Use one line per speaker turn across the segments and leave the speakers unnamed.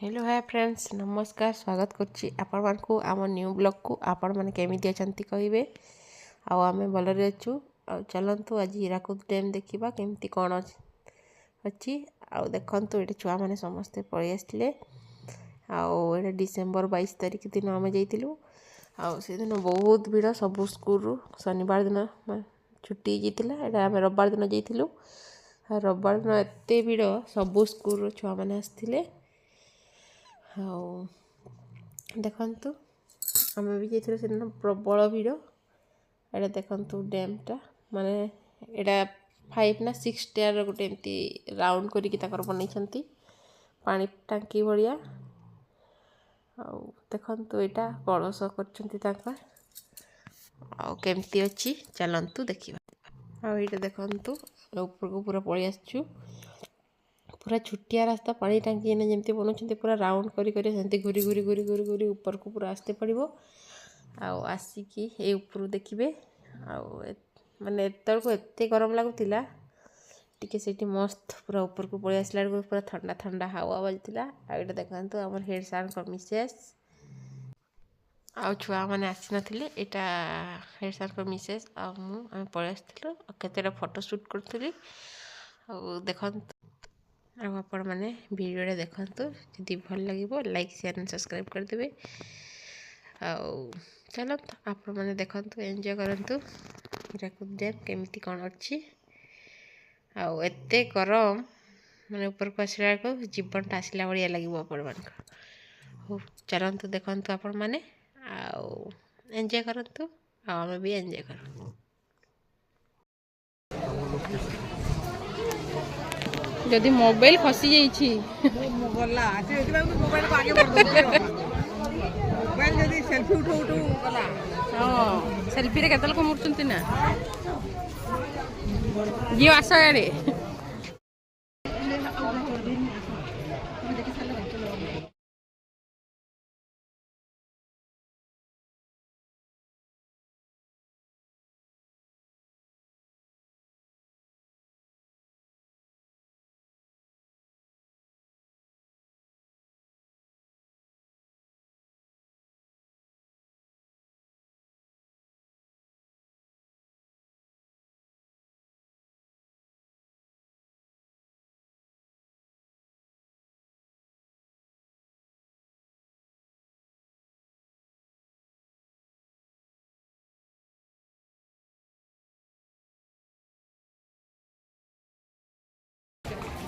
Hello hi friends नमस्कार स्वागत करछि आपण मानकु आम न्यू ब्लॉग को आपण माने केमिति अछंती कहिबे आ आमे भलरे अछु आ चलंतु आज हीराकुद डैम देखिबा केमिति कोन अछि आ देखंतु एटे छुआ माने समस्त पळि आस्थिले आ एटे डिसेंबर 22 तारिख दिन आमे जइतिलु आ से दिन बहुत भीड़ सब स्कूल रु शनिवार दिन छुट्टी जइतिला एटा आमे रविवार दिन जइतिलु आ रविवार दिन एते भीड़ सब स्कूल रु छुआ माने आस्थिले हाँ देखु आम भी जाइए से प्रबल भीड़ एटा देखु डैमटा माने एटा 5 ना 6 स्टेयर गोटे एमती राउंड करके बनई पानी टांकी भाया देखु यहाँ कलश करमती अच्छी चलतु देखा आईटा देखु ऊपर को पूरा पलि आसचु पूरा छुटिया रास्ता पानी टांकी जमी बनाऊँ पूरा राउंड करी घूरी घूरी घूरी घूरी घूरी ऊपर को पूरा आसते पड़ो आसिकी ये ऊपर देखिए माने को एत गरम लगुला टिके से मस्त पूरा ऊपर को पलि आसला पूरा ठंडा ठंडा हावा बाजुला आईटा देखते आम हेड सार मिसेस छुआ मैंने आसी ना यहाँ हेड सार मिसेस आम पलि आसलु केते फोटो शूट करी देखते आपण मैंने वीडियो देखु जदि भल लगे लाइक शेयर एंड सब्सक्राइब करदे चलो आपण मैंने देखु एंजॉय करंतु हीराकुद डैम केमिति कौन अच्छी आते गरम माने ऊपर को आसला को जीवनटा आसला भाया लगे आपण मान चलतु देखु आपण मैंने एंजॉय करंतु आमे भी एंजॉय करूँ जदि मोबाइल खसी जाइछि गला मोबाइल को आगे मोबाइल जदि सेल्फी उठो उठो गला हां सेल्फी रे केतल को मुरचंती ना जियो आसो यारे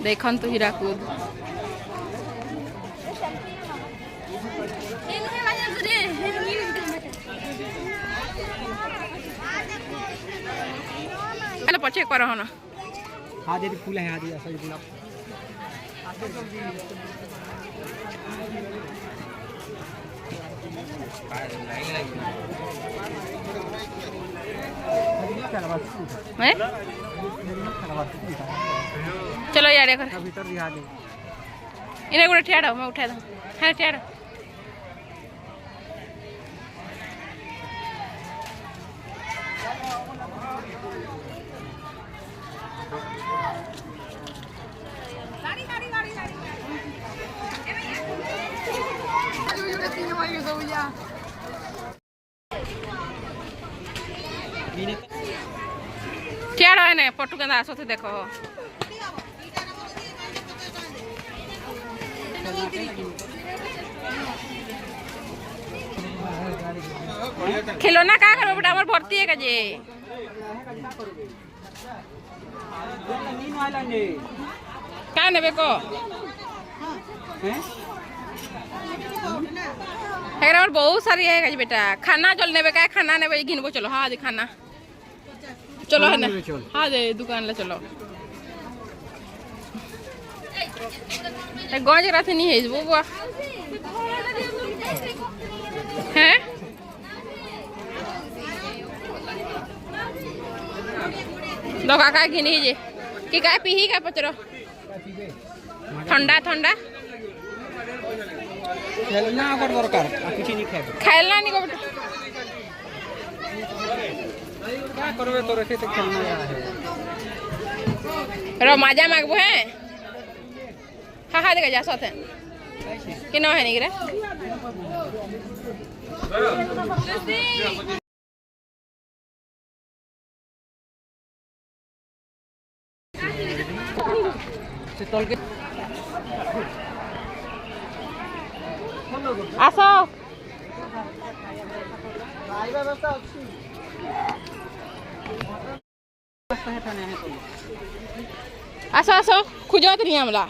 देखंतु हीराकुद हेलो पछे कर हन हां दे फूल है आदि असली फूल मैं चलो यार भीतर दिहा दे इन्हें गोटे ठिया मैं उठा दूँ हाँ ठिया ठिया है पटु के आस देखो खिलौना का करो बेटा हमर भर्ती है जे का नेबे को हेरा बहुत सारी है बेटा खाना चल नेबे का खाना नेबे घिनबो चलो हां दे खाना चलो है ना हां दे दुकान ले चलो गज रात नहीं है बुआ हैं लोका का घिनी जे कि का पीही का पचरो ठंडा ठंडा खेलना कर दरकार किछि नहीं खेलना नहीं को बेटा क्या करबे तो रखे तो खेलना है रो मजा मांगबो है हा हा देखा जा साथ कि न है निकरे आस आस आस खोजत नहीं हमला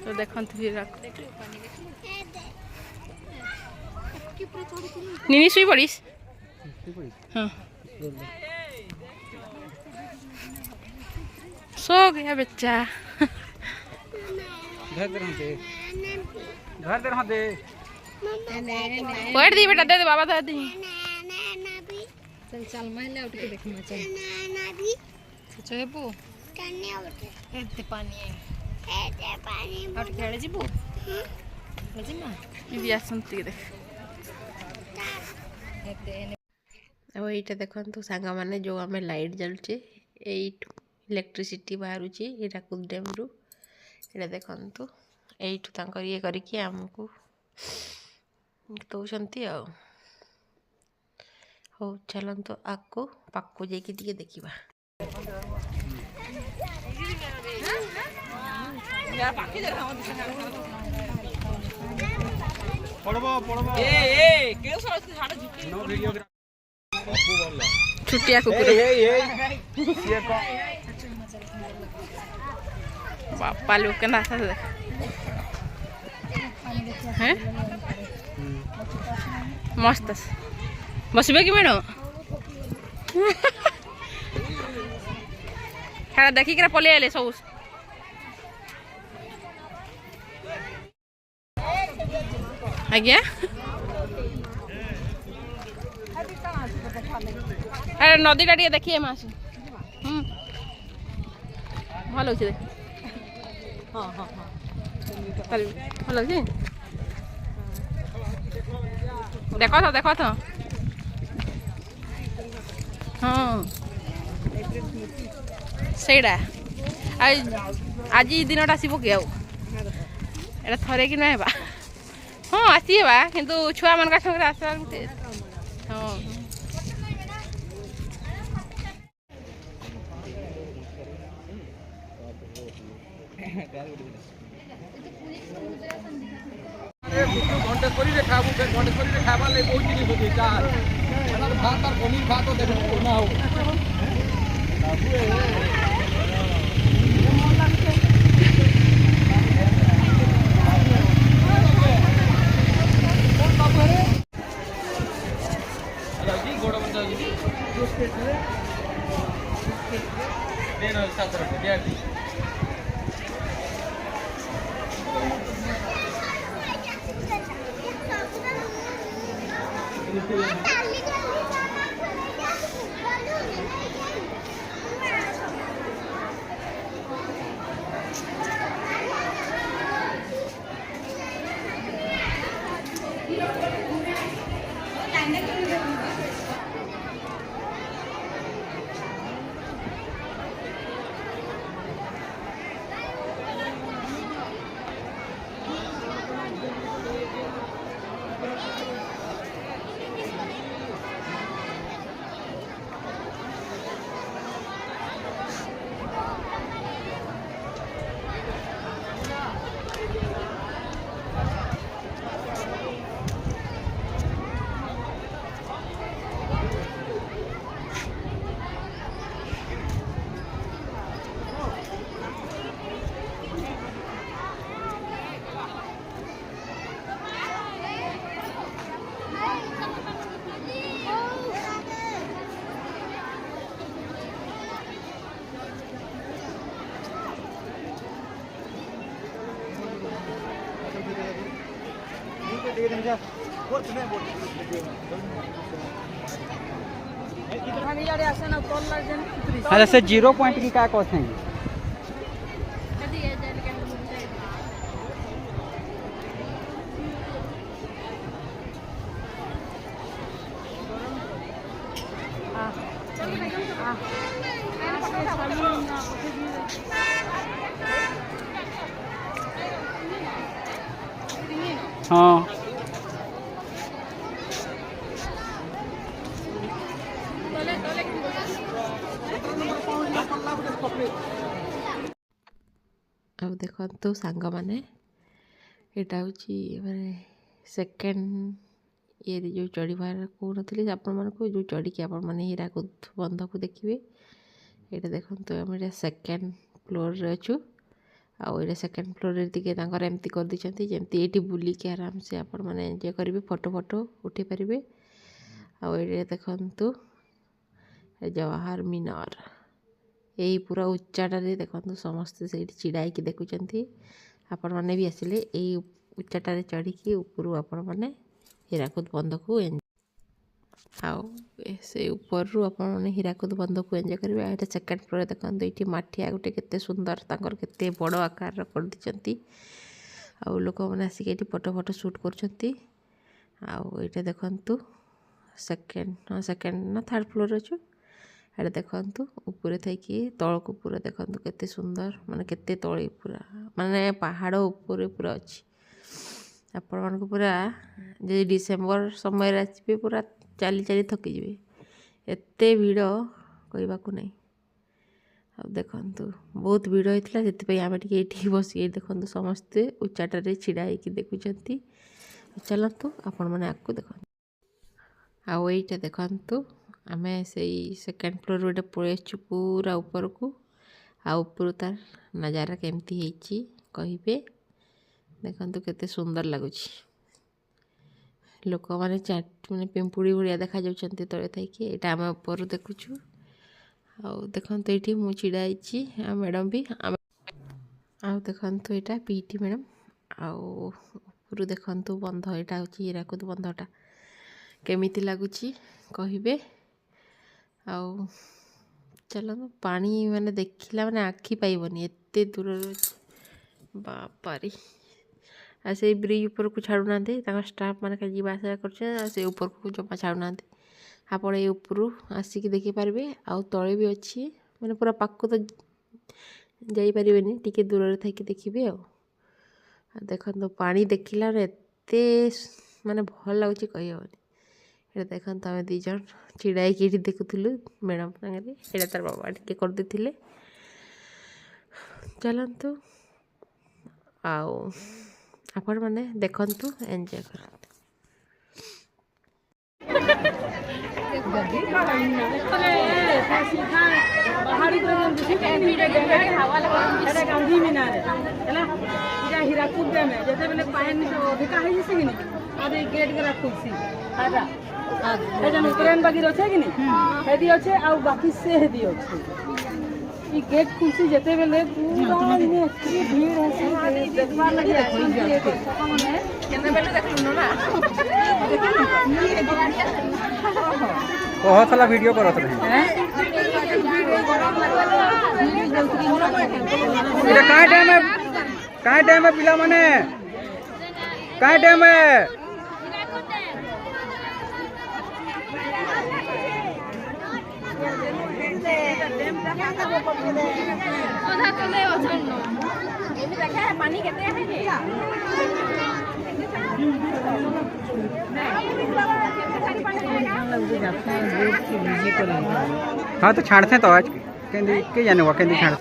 तो देखंतु निनी सुई पड़ीस हाँ सो गया बच्चा घर दे पढ़ दी बेटा दे बाबा दे दी चल चल मैं ले उठ के देखना चल सोचो है पू एते पानी उठ के आड़े जीबू बुझिना भी आसंती देख अब ये देखो सांग मैंने जो आम लाइट जलुचे यू इलेक्ट्रिसिटी बाहर हीराकुद डैम रु ये देखु यू ये करके आमको दौरान हो चलते आगको पाक जाकि देखा छुट्टिया कुकुर बापा लोग के नासा हैं मस्त बसबे कि मैडम हाँ देखी पलि आए सब आज्ञा अरे नदीटा टे देखिए मास भल अच्छे भल अच्छे देख तो देख तो हाँ सेड़ा आज दिनटा आसब कि आटा थरे कि ना हाँ आसवा किंतु छुआ मान संगे आसवा गोटे हाँ
घंटे कर खाबू फिर घंटे कर खावा ले बहुत जिनिस होती चार भात और पनीर भात तो देख ना हो गोड़ा बंदा
अरे से 0 पॉइंट की क्या कॉस्ट है
हाँ
अब देखो सांग मैंने यहाँ हूँ माने सेकेंड ये जो चढ़ार कहूँ आपण जो चढ़ी आपण मैंने हीराकुद बंध को देखिए ये देखो आम सेकेंड फ्लोर रे अच्छु आउ सेकेंड फ्लोर रे टे एमती कर दी जमती ये बुलिकी आराम से आपण मैंने एंजॉय करेंगे फोटो फोटो उठे पारे आउ ये देखु जवाहर मीनार यही पूरा उच्चाटे देखो समस्ते से छिड़ा होकर देखुं आपण मैंने भी आसिले यही उच्चाटे चढ़ी उपरू आपण मैंने हीराकुद बंध को आउ से ऊपर आपने हीराकुद बंध को एंजॉय करेंगे ये सेकेंड फ्लोर देखो ये माठिया गोटे केते सुंदर तांकर केते बड़ आकार कर दी आउ लोक मैंने आसिक ये फोटो फोटो शूट कर आउ ये देखु सेकेंड ना थर्ड फ्लोर अच्छु ये देखु ऊपर थी तौक पूरा देखु केते सुंदर माने केते तले पूरा माने पहाड़ ऊपर पूरा अच्छी आपण मानक पूरा जो डिसेम्बर समय आसपे पूरा चली चली थकी जी एत भिड़ कहवाक नहीं अब देखु बहुत भिड़ होता से आम टे बस देखु समस्ते उच्चाटे छिड़ा होकर देखुं चलतु आपण मैंने आपको देखु आउ यहीटा देखु आम से सेकेंड फ्लोर गोटे पलैसु पूरा ऊपर को आपर तार नजारा केमती है कहे देखु केते सुंदर लगुच लोक मैंने मैंने पिंपुड़ी भाया देखा जाती तले थी यहाँ आम ऊपर देखुचु आउ देखु ये मुझे छिड़ा मैडम भी आउ देखु यहाँ पीटी मैडम आउ ऊपर देखु बंध यहाँ हूँ हीराकुद बंधटा केमिति लगुच कहे आउ चलो पानी माने देखला माने आखि पाइबनी एते दूर बापारी आ से ब्रिज ऊपर को छाड़ूना स्टाफ मैंने जावासा कर ऊपर को जमा छाड़ूना आप ऊपर आसिक देखिपारे आउ तले भी अच्छी मैंने पूरा पाक तो जापारे टी दूर थी देखिए देखो पानी देखला एते माने भल लगुच कहीहनी ये देखो आम दीज छिड़ा ये देखुलु मैडम सागे ये तार बाबा टे कर देते चलतु आउ आपण मैंने देखंतु एंजॉय करंतु
गांधी मीनार है हीराकुद डैम है जैसे बेले पानी अधिका है जैसे कि नहीं गेट के खुलसी ट्रेन बागी अच्छे कि नहीं हेदी अच्छे आ बाकी से हेदी अच्छे ई गेट खुलसी जेते बेले पूरा इने एतनी भीड़ है देखबार लगी केने बेले देखलु ना
बहुत सारा वीडियो करत रहे ये काय टाइम है पिला माने काय टाइम है
पानी केते
हाँ तो छाड़ते तो आज के जाने हुआ केंदी छाड़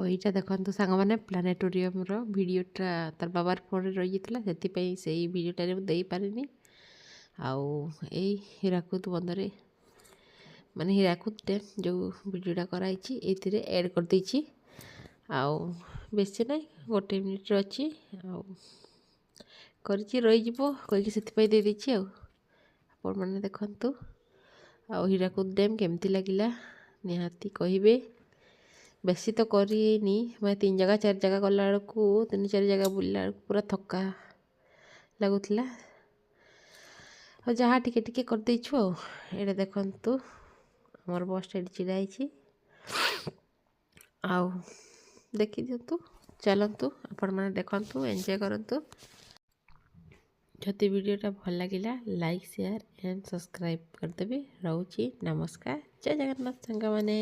यहीटा देखो सांग मैंने प्लानेटोरियम भिडटा तार बाबार फोन रही से भिडटे दे पारे आउ यही हीराकुद बंधरे माने हीराकुद डैम जो भिडटा कराई एड कर देछि आउ बेसी ना गोटे मिनिट अच्छी आउ कर रही कहीं से दे देछि आपण मैंने देखंतु आउ हीराकुद डैम केमती लगिला निहाती कहिबे बेसी तो करनी मैं 3 जगह 4 जगह गला बेलू 3-4 जगह बुलला पूरा थका लगुला और जहाँ टिके टिके कर देछु ये देखंतु हमर बस स्टैंड छिड़ाई आउ देखी दिंतु चलतु आपण मैंने देखंतु एंजॉय करंतु जदि वीडियोटा भल लगिला लाइक शेयर एंड सब्सक्राइब करदेवी। रोची नमस्कार, जय जगन्नाथ सांग माने।